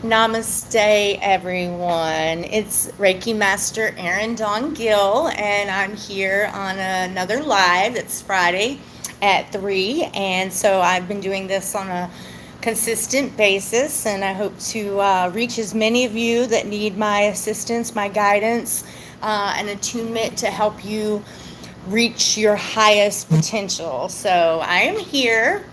Namaste, everyone. It's Reiki Master Erin Dawn Gill, and I'm here on another live. It's Friday at 3, and so I've been doing this on a consistent basis, and I hope to reach as many of you that need my assistance, my guidance, and attunement to help you reach your highest potential. So I am here,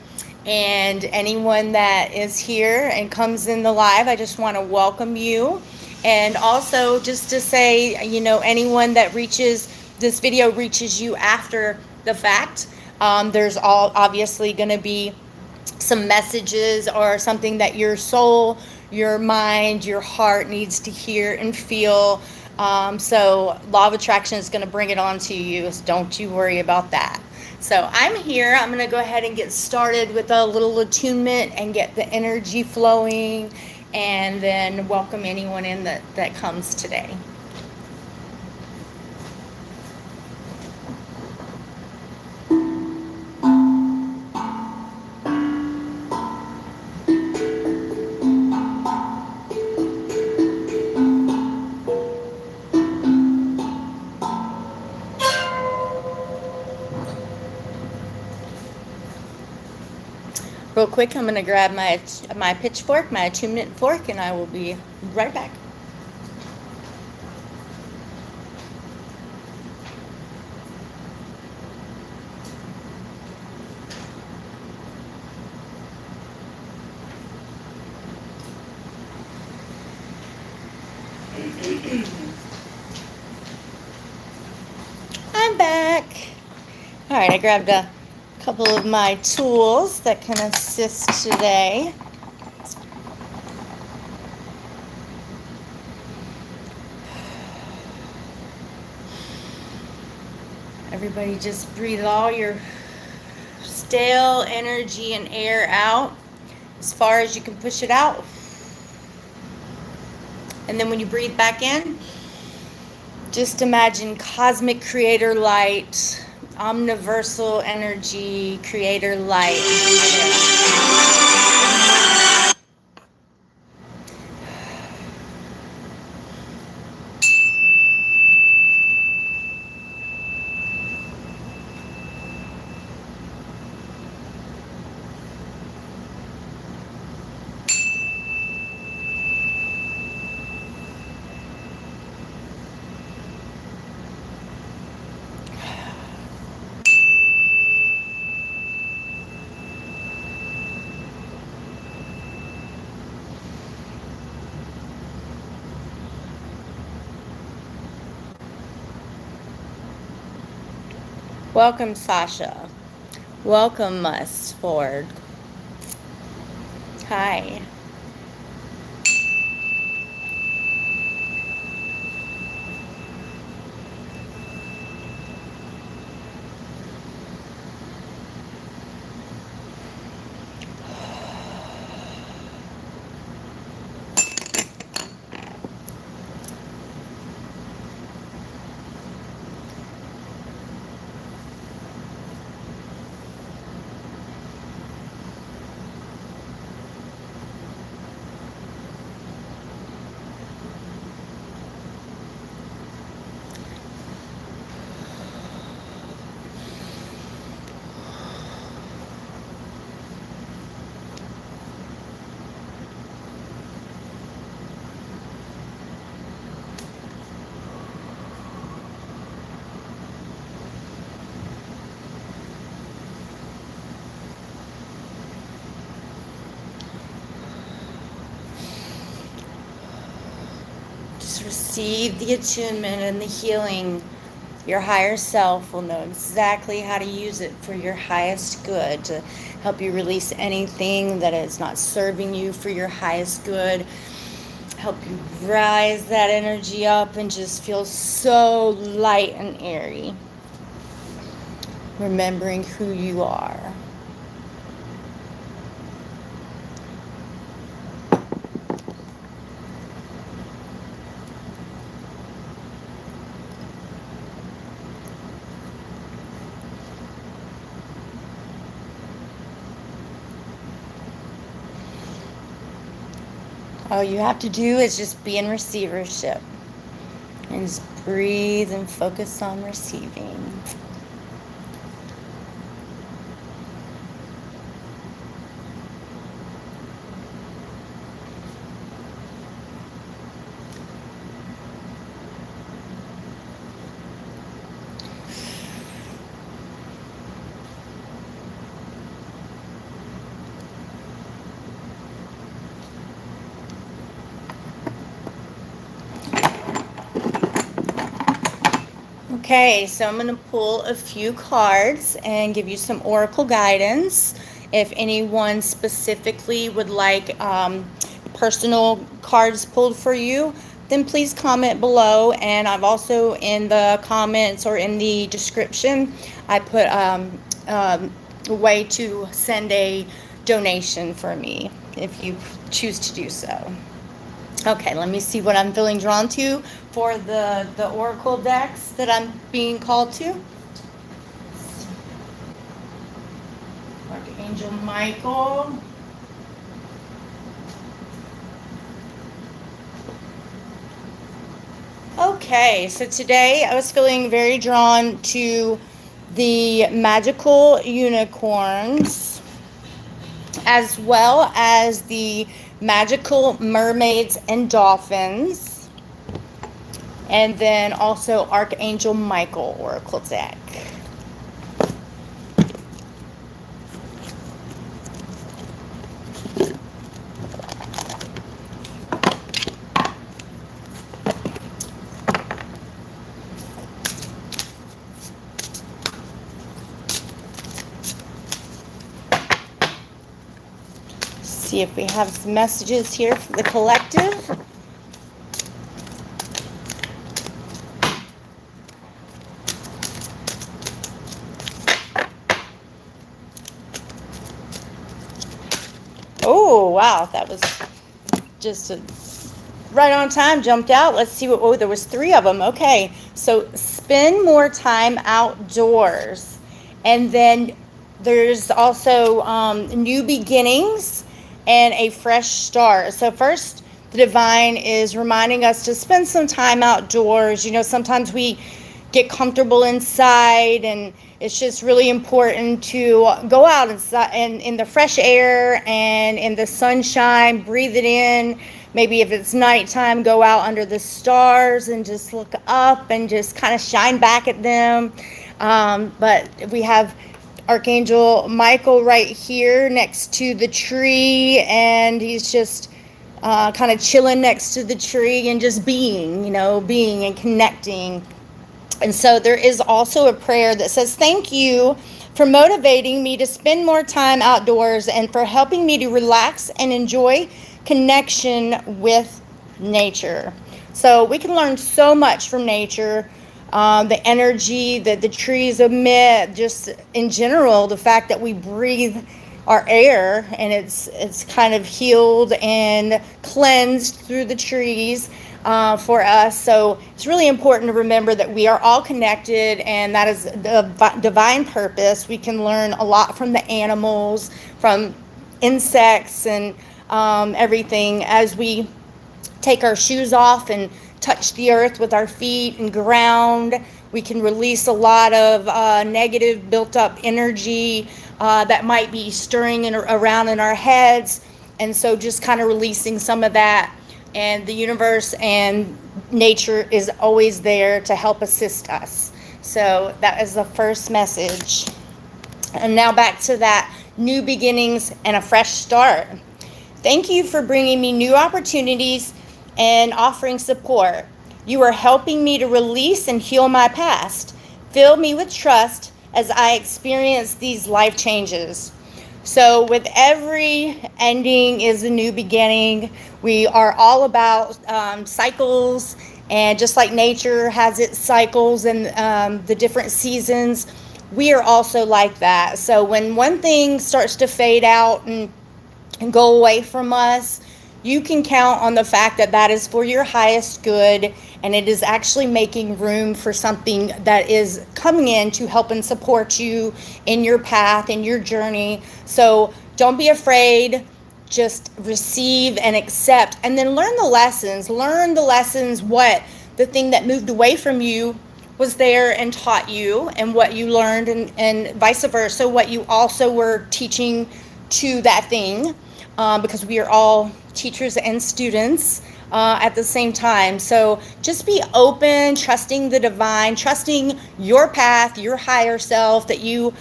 and anyone that is here and comes in the live, I just want to welcome you. And also, just to say, anyone that reaches this video reaches you after the fact, there's all obviously going to be some messages or something that your soul, your mind, your heart needs to hear and feel. So law of attraction is going to bring it on to you. So don't you worry about that. So I'm here. I'm going to go ahead and get started with a little attunement and get the energy flowing, and then welcome anyone in that comes today. Real quick, I'm going to grab my pitchfork, my attunement fork, and I will be right back. I'm back. All right, I grabbed a couple of my tools that can assist today. Everybody just breathe all your stale energy and air out as far as you can push it out. And then when you breathe back in, just imagine cosmic creator light, omniversal energy, creator light. Welcome, Sasha. Welcome, Ford. Hi. Just receive the attunement and the healing. Your higher self will know exactly how to use it for your highest good, to help you release anything that is not serving you for your highest good. Help you rise that energy up and just feel so light and airy. Remembering who you are. All you have to do is just be in receivership and just breathe and focus on receiving. Okay, so I'm going to pull a few cards and give you some oracle guidance. If anyone specifically would like personal cards pulled for you, then please comment below. And I've also in the comments or in the description, I put a way to send a donation for me if you choose to do so. Okay, let me see what I'm feeling drawn to for the oracle decks that I'm being called to. Archangel Michael. Okay, so today I was feeling very drawn to the magical unicorns as well as the magical mermaids and dolphins, and then also Archangel Michael oracle deck. See if we have some messages here for the collective. Oh, wow, that was just right on time, jumped out. Let's see what, oh, there was 3 of them. Okay, so spend more time outdoors. And then there's also new beginnings and a fresh start. So first, the divine is reminding us to spend some time outdoors. You know, sometimes we get comfortable inside, and it's just really important to go out inside and in the fresh air and in the sunshine, breathe it in. Maybe if it's nighttime, go out under the stars and just look up and just kind of shine back at them. But we have Archangel Michael right here next to the tree, and he's just kind of chilling next to the tree and just being and connecting. And so there is also a prayer that says, "Thank you for motivating me to spend more time outdoors and for helping me to relax and enjoy connection with nature." So we can learn so much from nature. The energy that the trees emit, just in general, the fact that we breathe our air and it's kind of healed and cleansed through the trees for us. So it's really important to remember that we are all connected, and that is the divine purpose. We can learn a lot from the animals, from insects, and everything as we take our shoes off and touch the earth with our feet and ground. We can release a lot of negative built up energy that might be stirring around in our heads. And so just kind of releasing some of that. And the universe and nature is always there to help assist us. So that is the first message. And now back to that new beginnings and a fresh start. Thank you for bringing me new opportunities and offering support. You are helping me to release and heal my past. Fill me with trust as I experience these life changes. So with every ending is a new beginning. We are all about cycles, and just like nature has its cycles and the different seasons, we are also like that. So when one thing starts to fade out and go away from us, you can count on the fact that that is for your highest good, and it is actually making room for something that is coming in to help and support you in your path, in your journey. So don't be afraid. just receive and accept, and then learn the lessons. What the thing that moved away from you was there and taught you, and what you learned, and vice versa, what you also were teaching to that thing, because we are all teachers and students at the same time. So just be open, trusting the divine, trusting your path, your higher self, that you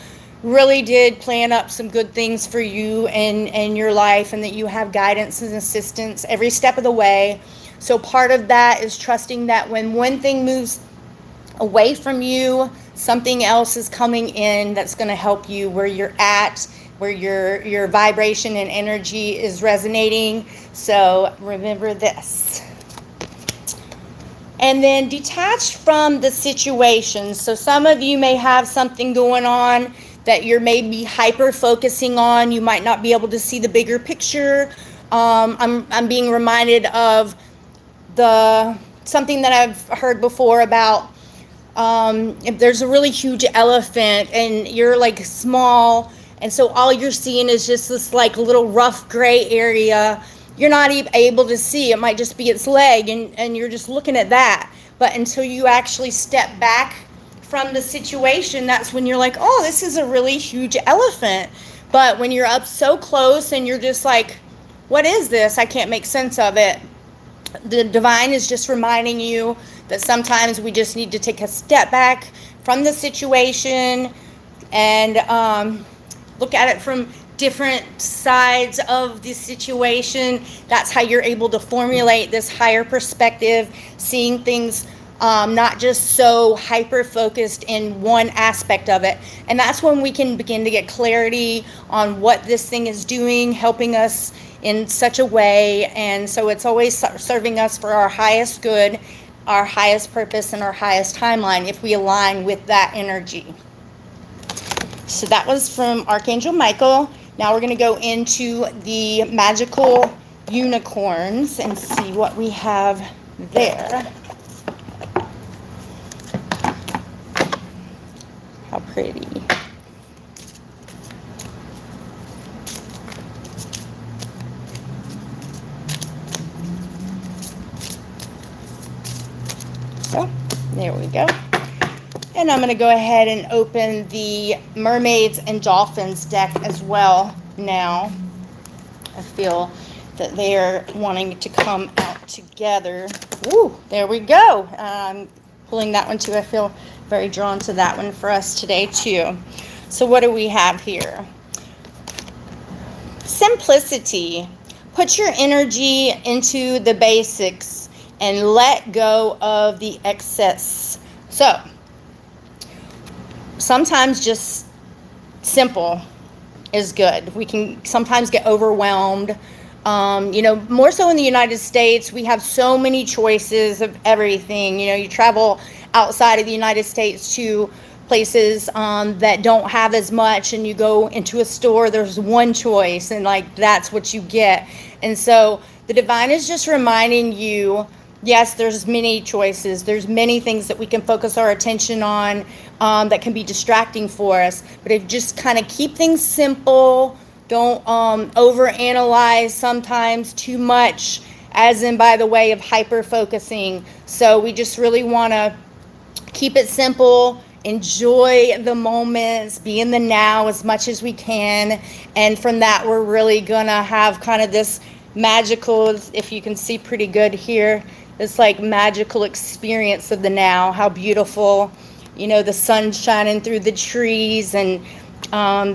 really did plan up some good things for you and your life, and that you have guidance and assistance every step of the way. So part of that is trusting that when one thing moves away from you, something else is coming in that's going to help you where you're at, where your vibration and energy is resonating. So remember this. And then detach from the situation. So some of you may have something going on that you're maybe hyper focusing on. You might not be able to see the bigger picture. I'm being reminded of something that I've heard before about, if there's a really huge elephant and you're like small, and so all you're seeing is just this like little rough gray area. You're not even able to see. It might just be its leg, and you're just looking at that. But until you actually step back from the situation, that's when you're like, oh, this is a really huge elephant. But when you're up so close and you're just like, what is this? I can't make sense of it. The divine is just reminding you that sometimes we just need to take a step back from the situation and look at it from different sides of the situation. That's how you're able to formulate this higher perspective, seeing things not just so hyper focused in one aspect of it. And that's when we can begin to get clarity on what this thing is doing, helping us in such a way. And so it's always serving us for our highest good, our highest purpose, and our highest timeline if we align with that energy. So that was from Archangel Michael. Now we're going to go into the magical unicorns and see what we have there. How pretty. So, there we go. And I'm going to go ahead and open the Mermaids and Dolphins deck as well now. I feel that they are wanting to come out together. Ooh, there we go. I'm pulling that one too. I feel very drawn to that one for us today too. So what do we have here? Simplicity. Put your energy into the basics and let go of the excess. So sometimes just simple is good. We can sometimes get overwhelmed. More so in the United States, we have so many choices of everything. You travel outside of the United States to places that don't have as much, and you go into a store, there's one choice, and that's what you get. And so the divine is just reminding you, yes, there's many choices. There's many things that we can focus our attention on that can be distracting for us. But if you just kind of keep things simple, don't overanalyze sometimes too much, as in by the way of hyper-focusing. So we just really want to keep it simple, enjoy the moments, be in the now as much as we can. And from that, we're really going to have kind of this magical, if you can see pretty good here, this magical experience of the now. How beautiful, the sun shining through the trees, and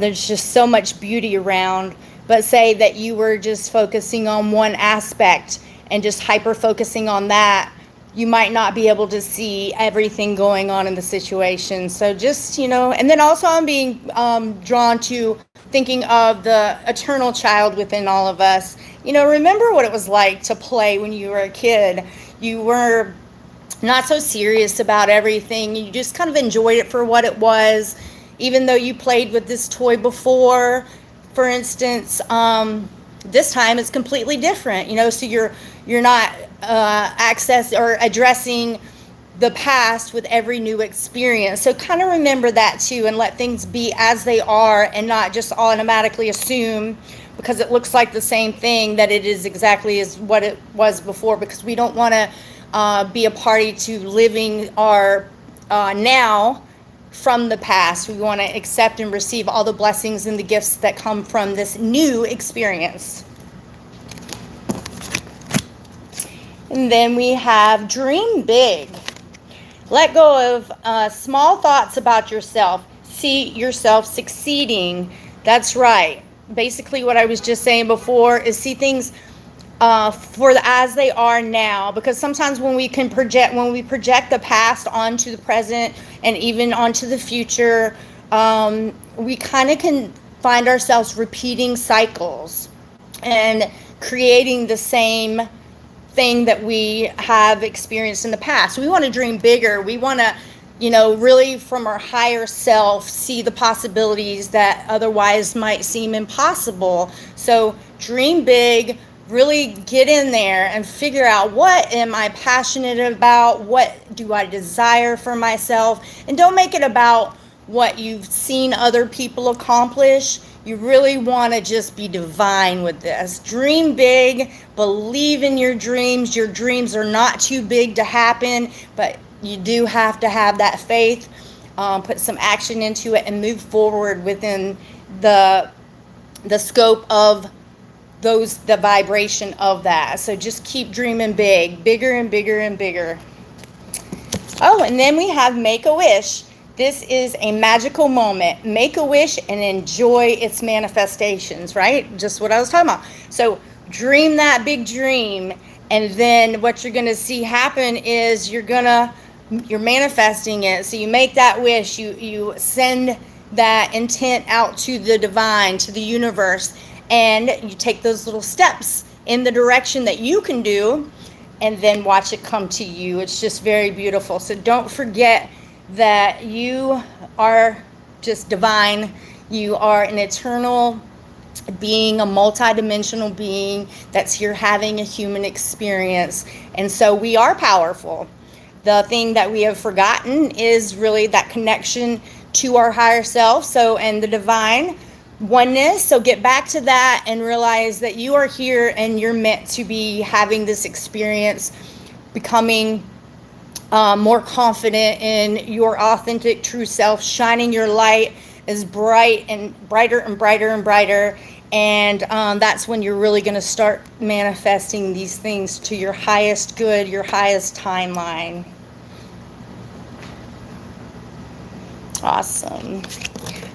there's just so much beauty around. But say that you were just focusing on one aspect and just hyper focusing on that, you might not be able to see everything going on in the situation. So just, and then also I'm being drawn to thinking of the eternal child within all of us. Remember what it was like to play when you were a kid. You were not so serious about everything. You just kind of enjoyed it for what it was, even though you played with this toy before, for instance. This time it's completely different, so you're not addressing the past with every new experience. So kind of remember that too, and let things be as they are and not just automatically assume, because it looks like the same thing, that it is exactly as what it was before, because we don't want to be a party to living our now from the past. We want to accept and receive all the blessings and the gifts that come from this new experience. And then we have dream big. Let go of small thoughts about yourself. See yourself succeeding. That's right. Basically what I was just saying before is see things as they are now, because sometimes when we project the past onto the present and even onto the future, we kind of can find ourselves repeating cycles and creating the same thing that we have experienced in the past. We want to dream bigger. We want to, really from our higher self, see the possibilities that otherwise might seem impossible. So dream big, really get in there and figure out, what am I passionate about? What do I desire for myself? And don't make it about what you've seen other people accomplish. You really want to just be divine with this. Dream big, believe in your dreams. Your dreams are not too big to happen, but you do have to have that faith, put some action into it, and move forward within the scope of the vibration of that. So just keep dreaming big, bigger and bigger and bigger. Oh, and then we have make a wish. This is a magical moment. Make a wish and enjoy its manifestations, right? Just what I was talking about. So dream that big dream, and then what you're going to see happen is you're manifesting it. So you make that wish, you send that intent out to the divine, to the universe, and you take those little steps in the direction that you can do, and then watch it come to you. It's just very beautiful. So don't forget that you are just divine. You are an eternal being, a multidimensional being that's here having a human experience. And so we are powerful. The thing that we have forgotten is really that connection to our higher self, and the divine oneness. So get back to that and realize that you are here and you're meant to be having this experience, becoming more confident in your authentic true self, shining your light as bright and brighter and brighter and brighter. And that's when you're really going to start manifesting these things to your highest good, your highest timeline. Awesome.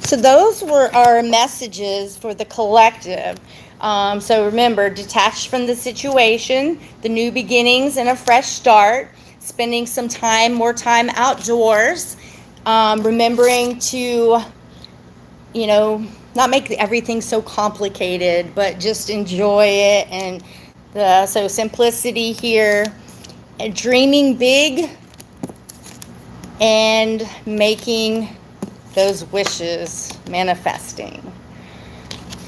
So those were our messages for the collective. So remember, detach from the situation, the new beginnings and a fresh start, spending some time, more time outdoors, remembering to, not make everything so complicated, but just enjoy it. And so simplicity here, and dreaming big, and making those wishes manifesting.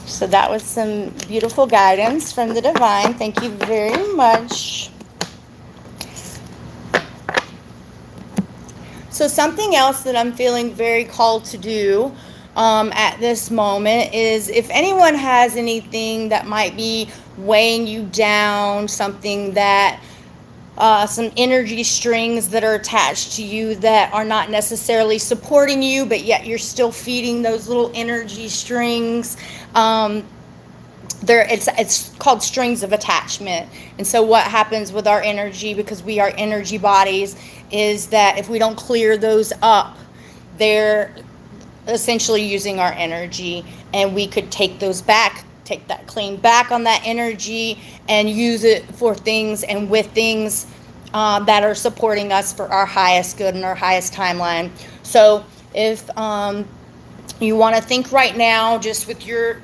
So that was some beautiful guidance from the divine. Thank you very much. So something else that I'm feeling very called to do at this moment is, if anyone has anything that might be weighing you down, something that some energy strings that are attached to you that are not necessarily supporting you, but yet you're still feeding those little energy strings. It's called strings of attachment. And so what happens with our energy, because we are energy bodies, is that if we don't clear those up, they're essentially using our energy, and we could take those back, take that clean back on that energy, and use it for things and with things that are supporting us for our highest good and our highest timeline. So if you want to think right now, just with your,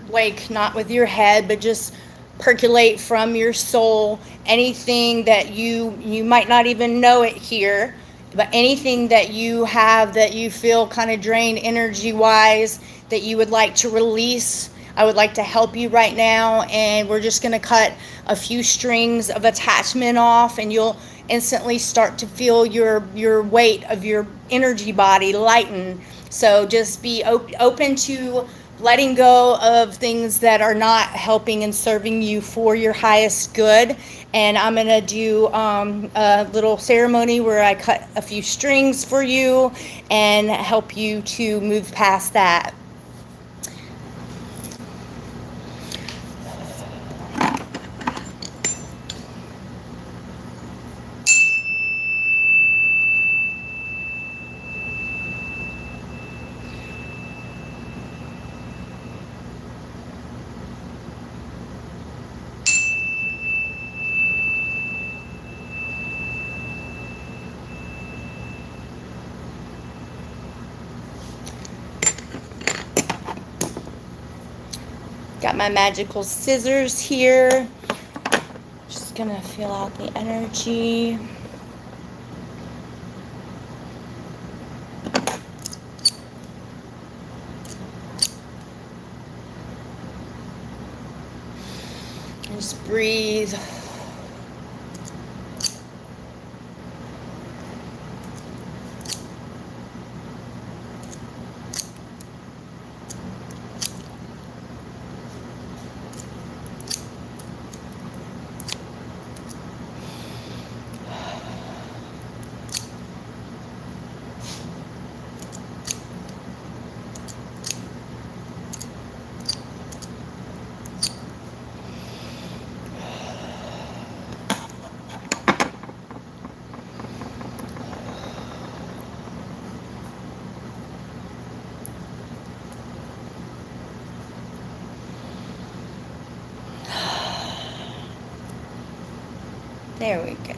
not with your head, but just percolate from your soul, anything that you might not even know it here, but anything that you have that you feel kind of drained energy wise, that you would like to release, I would like to help you right now. And we're just going to cut a few strings of attachment off, and you'll instantly start to feel your weight of your energy body lighten. So just be open to letting go of things that are not helping and serving you for your highest good. And I'm going to do a little ceremony where I cut a few strings for you and help you to move past that. Got my magical scissors here. Just gonna feel out the energy. And just breathe. There we go.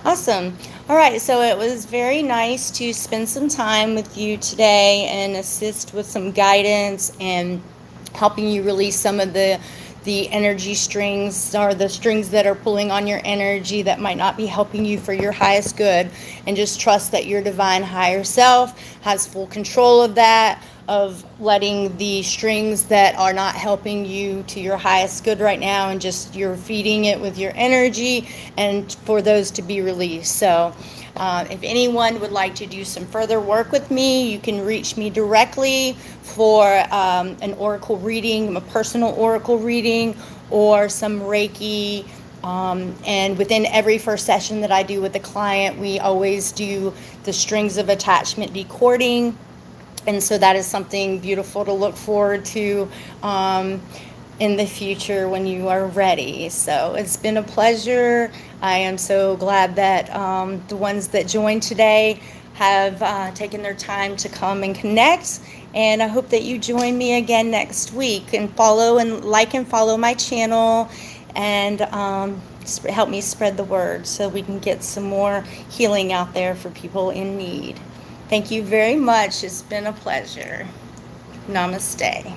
Awesome. All right, so it was very nice to spend some time with you today and assist with some guidance and helping you release some of the energy strings, or the strings that are pulling on your energy that might not be helping you for your highest good. And just trust that your divine higher self has full control of that, of letting the strings that are not helping you to your highest good right now, and just you're feeding it with your energy and for those to be released. So if anyone would like to do some further work with me, you can reach me directly for an oracle reading, a personal oracle reading, or some Reiki. And within every first session that I do with the client, we always do the strings of attachment decording. And so that is something beautiful to look forward to in the future when you are ready. So it's been a pleasure. I am so glad that the ones that joined today have taken their time to come and connect. And I hope that you join me again next week, and follow and like and follow my channel, and help me spread the word so we can get some more healing out there for people in need. Thank you very much. It's been a pleasure. Namaste.